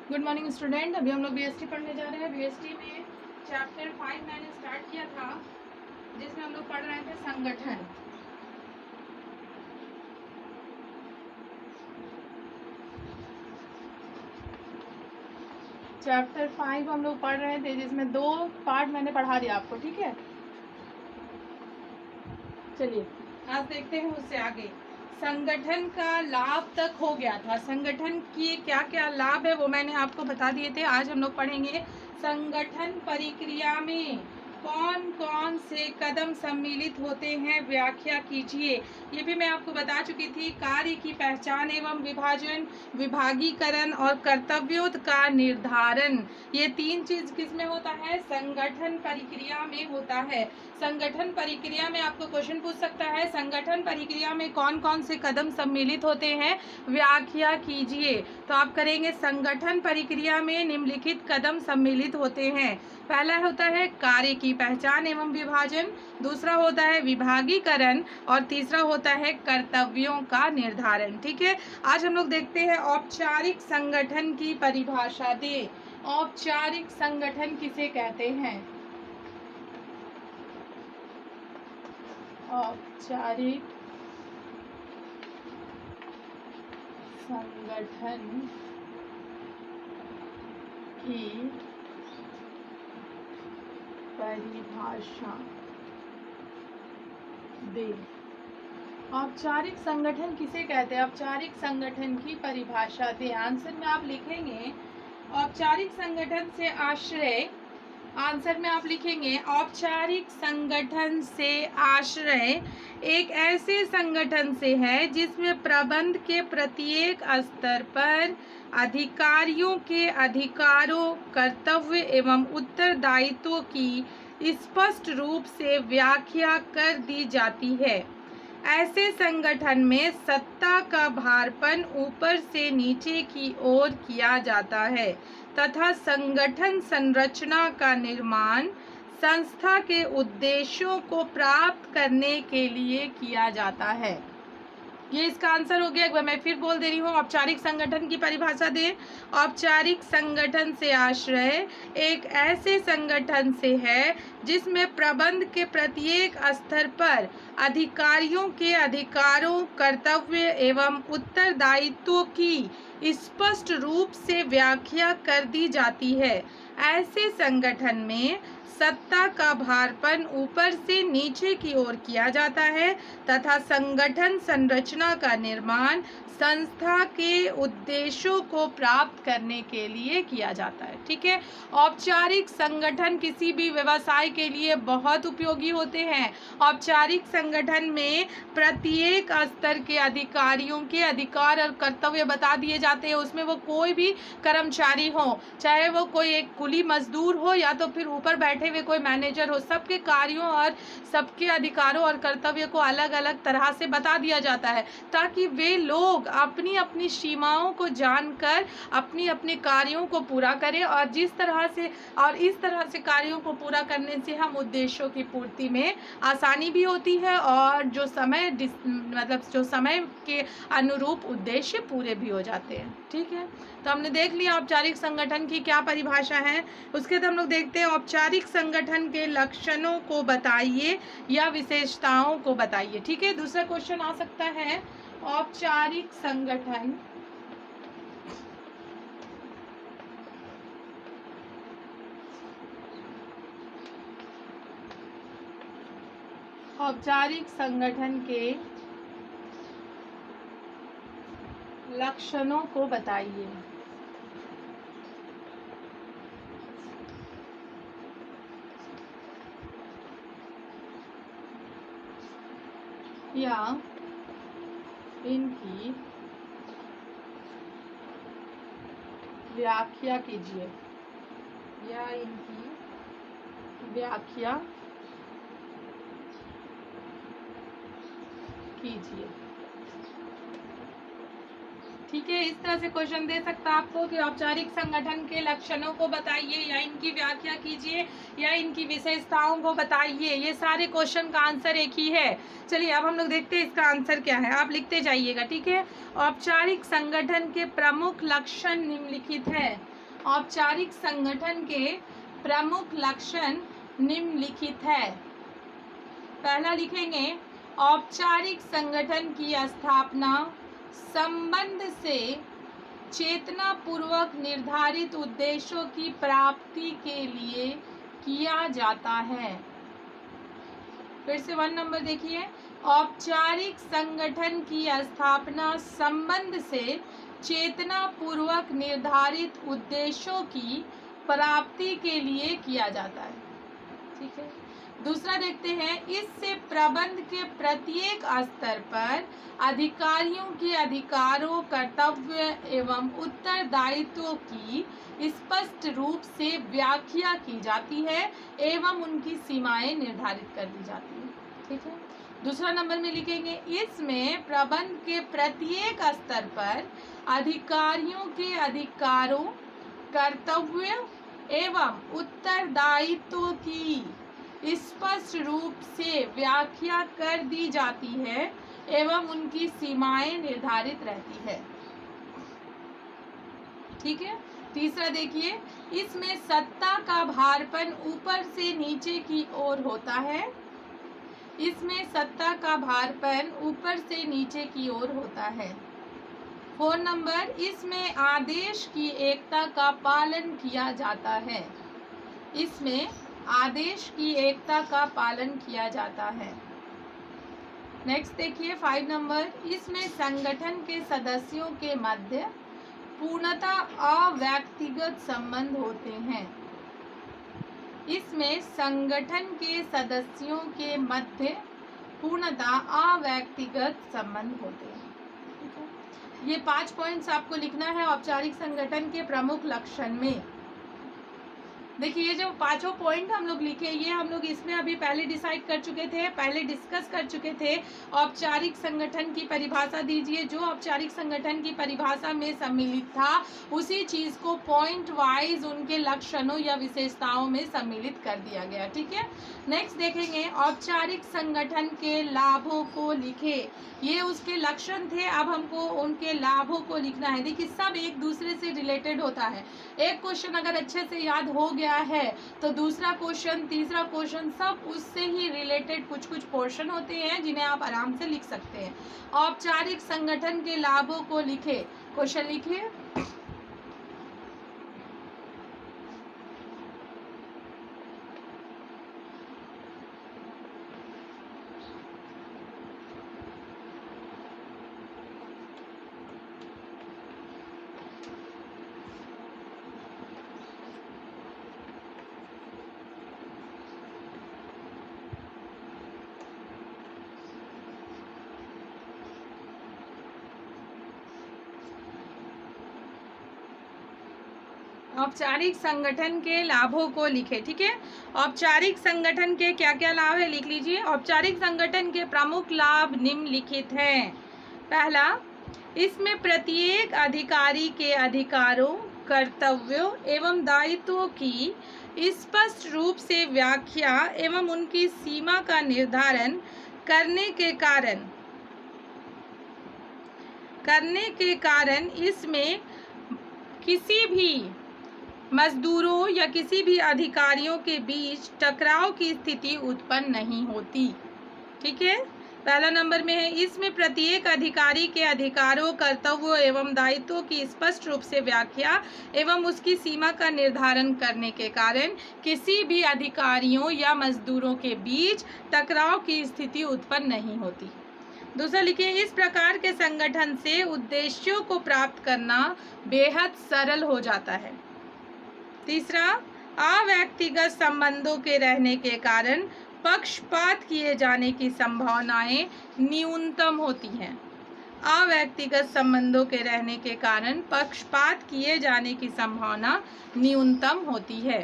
Good morning student. अभी हम लोग बीएसटी पढ़ने जा रहे हैं। बीएसटी में चैप्टर 5 मैंने स्टार्ट किया था, जिसमें हम लोग पढ़ रहे थे संगठन। चैप्टर 5 हम लोग पढ़ रहे थे, जिसमें 2 पार्ट मैंने पढ़ा दिया आपको, ठीक है। चलिए आज देखते हैं उससे आगे। संगठन का लाभ तक हो गया था। संगठन की क्या क्या लाभ है वो मैंने आपको बता दिए थे। आज हम लोग पढ़ेंगे संगठन प्रक्रिया में कौन कौन से कदम सम्मिलित होते हैं, व्याख्या कीजिए। ये भी मैं आपको बता चुकी थी। कार्य की पहचान एवं विभाजन, विभागीकरण और कर्तव्यों का निर्धारण, ये 3 चीज किसमें होता है? संगठन प्रक्रिया में होता है। संगठन प्रक्रिया में आपको क्वेश्चन पूछ सकता है, संगठन प्रक्रिया में कौन कौन से कदम सम्मिलित होते हैं, व्याख्या कीजिए। तो आप करेंगे संगठन प्रक्रिया में निम्नलिखित कदम सम्मिलित होते हैं। पहला होता है कार्य की पहचान एवं विभाजन, दूसरा होता है विभागीकरण और तीसरा होता है कर्तव्यों का निर्धारण। ठीक है, आज हम लोग देखते हैं औपचारिक संगठन की परिभाषा दे। औपचारिक संगठन किसे कहते हैं? औपचारिक संगठन की परिभाषा दे। औपचारिक संगठन किसे कहते हैं? औपचारिक संगठन की परिभाषा दे। आंसर में आप लिखेंगे औपचारिक संगठन से आश्रय। आंसर में आप लिखेंगे औपचारिक संगठन से आश्रय एक ऐसे संगठन से है जिसमें प्रबंध के प्रत्येक स्तर पर अधिकारियों के अधिकारों, कर्तव्य एवं उत्तरदायित्वों की स्पष्ट रूप से व्याख्या कर दी जाती है। ऐसे संगठन में सत्ता का भारपन ऊपर से नीचे की ओर किया जाता है तथा संगठन संरचना का निर्माण संस्था के उद्देश्यों को प्राप्त करने के लिए किया जाता है। ये इसका आंसर हो गया। एक बार मैं फिर बोल दे रही हूँ, औपचारिक संगठन की परिभाषा दे। औपचारिक संगठन से आश्रय एक ऐसे संगठन से है जिसमें प्रबंध के प्रत्येक स्तर पर अधिकारियों के अधिकारों, कर्तव्य एवं उत्तरदायित्वों की स्पष्ट रूप से व्याख्या कर दी जाती है। ऐसे संगठन में सत्ता का भारपन ऊपर से नीचे की ओर किया जाता है तथा संगठन संरचना का निर्माण संस्था के उद्देश्यों को प्राप्त करने के लिए किया जाता है। ठीक है, औपचारिक संगठन किसी भी व्यवसाय के लिए बहुत उपयोगी होते हैं। औपचारिक संगठन में प्रत्येक स्तर के अधिकारियों के अधिकार और कर्तव्य बता दिए जाते हैं। उसमें वो कोई भी कर्मचारी हो, चाहे वो कोई एक कुली मजदूर हो या तो फिर ऊपर बैठे हुए कोई मैनेजर हो, सबके कार्यों और सबके अधिकारों और कर्तव्य को अलग अलग तरह से बता दिया जाता है ताकि वे लोग अपनी अपनी सीमाओं को जानकर अपनी अपने कार्यों को पूरा करें और इस तरह से कार्यों को पूरा करने से हम उद्देश्यों की पूर्ति में आसानी भी होती है और जो समय के अनुरूप उद्देश्य पूरे भी हो जाते हैं। ठीक है, तो हमने देख लिया औपचारिक संगठन की क्या परिभाषा है। उसके बाद हम लोग देखते हैं औपचारिक संगठन के लक्षणों को बताइए या विशेषताओं को बताइए। ठीक है, दूसरा क्वेश्चन आ सकता है औपचारिक संगठन औपचारिक संगठन के लक्षणों को बताइए। या इनकी व्याख्या कीजिए। या इनकी व्याख्या कीजिए। ठीक है, इस तरह से क्वेश्चन दे सकता है आपको कि औपचारिक संगठन के लक्षणों को बताइए या इनकी व्याख्या कीजिए या इनकी विशेषताओं को बताइए। ये सारे क्वेश्चन का आंसर एक ही है। चलिए अब हम लोग देखते हैं इसका आंसर क्या है। आप लिखते जाइएगा। ठीक है, औपचारिक संगठन के प्रमुख लक्षण निम्नलिखित है। औपचारिक संगठन के प्रमुख लक्षण निम्नलिखित है। पहला लिखेंगे, औपचारिक संगठन की स्थापना संबंध से चेतनापूर्वक निर्धारित उद्देश्यों की प्राप्ति के लिए किया जाता है। फिर से 1 नंबर देखिए, औपचारिक संगठन की स्थापना संबंध से चेतनापूर्वक निर्धारित उद्देश्यों की प्राप्ति के लिए किया जाता है। ठीक है। दूसरा देखते हैं, इससे प्रबंध के प्रत्येक स्तर पर अधिकारियों के अधिकारों, कर्तव्य एवं उत्तरदायित्वों की स्पष्ट रूप से व्याख्या की जाती है एवं उनकी सीमाएं निर्धारित कर दी जाती है। ठीक है। दूसरा नंबर में लिखेंगे, इसमें प्रबंध के प्रत्येक स्तर पर अधिकारियों के अधिकारों, कर्तव्य एवं उत्तरदायित्वों की स्पष्ट रूप से व्याख्या कर दी जाती है एवं उनकी सीमाएं निर्धारित रहती है। ठीक है। तीसरा देखिए, इसमें सत्ता का भारपन ऊपर से नीचे की ओर होता है। इसमें सत्ता का भारपन ऊपर से नीचे की ओर होता है। 4 नंबर, इसमें आदेश की एकता का पालन किया जाता है। इसमें आदेश की एकता का पालन किया जाता है। नेक्स्ट देखिए 5 नंबर, इसमें संगठन के सदस्यों के मध्य पूर्णतः अव्यक्तिगत संबंध होते हैं। इसमें संगठन के सदस्यों के मध्य पूर्णतः अव्यक्तिगत संबंध होते हैं। ये 5 पॉइंट्स आपको लिखना है औपचारिक संगठन के प्रमुख लक्षण में। देखिए, ये जो 5 पॉइंट हम लोग लिखे, ये हम लोग इसमें अभी पहले डिसाइड कर चुके थे, पहले डिस्कस कर चुके थे। औपचारिक संगठन की परिभाषा दीजिए, जो औपचारिक संगठन की परिभाषा में सम्मिलित था उसी चीज को पॉइंट वाइज उनके लक्षणों या विशेषताओं में सम्मिलित कर दिया गया। ठीक है। नेक्स्ट देखेंगे, औपचारिक संगठन के लाभों को लिखे। ये उसके लक्षण थे, अब हमको उनके लाभों को लिखना है। देखिए, सब एक दूसरे से रिलेटेड होता है। एक क्वेश्चन अगर अच्छे से याद हो गया है तो दूसरा क्वेश्चन, तीसरा क्वेश्चन सब उससे ही रिलेटेड कुछ कुछ पोर्शन होते हैं जिन्हें आप आराम से लिख सकते हैं। औपचारिक संगठन के लाभों को लिखे। क्वेश्चन लिखिए, औपचारिक संगठन के लाभों को लिखे। ठीक है। औपचारिक संगठन के क्या क्या लाभ है लिख लीजिए। औपचारिक संगठन के प्रमुख लाभ निम्नलिखित हैं। पहला, इसमें प्रत्येक अधिकारी के अधिकारों, कर्तव्यों एवं दायित्वों की स्पष्ट रूप से व्याख्या एवं उनकी सीमा का निर्धारण करने के कारण इसमें किसी भी मजदूरों या किसी भी अधिकारियों के बीच टकराव की स्थिति उत्पन्न नहीं होती। ठीक है। पहला नंबर में है, इसमें प्रत्येक अधिकारी के अधिकारों, कर्तव्यों एवं दायित्वों की स्पष्ट रूप से व्याख्या एवं उसकी सीमा का निर्धारण करने के कारण किसी भी अधिकारियों या मजदूरों के बीच टकराव की स्थिति उत्पन्न नहीं होती। दूसरा लिखिए, इस प्रकार के संगठन से उद्देश्यों को प्राप्त करना बेहद सरल हो जाता है। तीसरा, अव्यक्तिगत संबंधों के रहने के कारण पक्षपात किए जाने की संभावनाएं न्यूनतम होती हैं। अव्यक्तिगत संबंधों के रहने के कारण पक्षपात किए जाने की संभावना न्यूनतम होती है।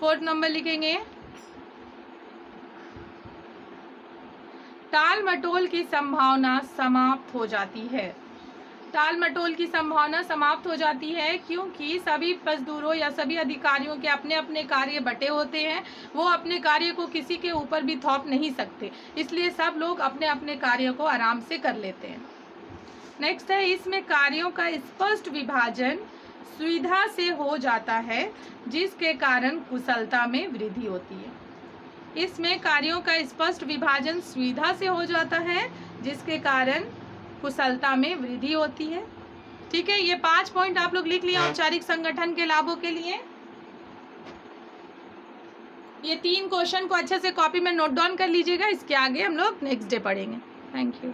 4 नंबर लिखेंगे, टाल मटोल की संभावना समाप्त हो जाती है। टाल मटोल की संभावना समाप्त हो जाती है क्योंकि सभी मजदूरों या सभी अधिकारियों के अपने अपने कार्य बटे होते हैं। वो अपने कार्य को किसी के ऊपर भी थोप नहीं सकते, इसलिए सब लोग अपने अपने कार्यों को आराम से कर लेते हैं। नेक्स्ट है, इसमें कार्यों का स्पष्ट विभाजन सुविधा से हो जाता है, जिसके कारण कुशलता में वृद्धि होती है। इसमें कार्यों का स्पष्ट विभाजन सुविधा से हो जाता है, जिसके कारण कुशलता में वृद्धि होती है। ठीक है, ये 5 पॉइंट आप लोग लिख लिया औपचारिक संगठन के लाभों के लिए। ये 3 क्वेश्चन को अच्छे से कॉपी में नोट डाउन कर लीजिएगा। इसके आगे हम लोग नेक्स्ट डे पढ़ेंगे। Thank you.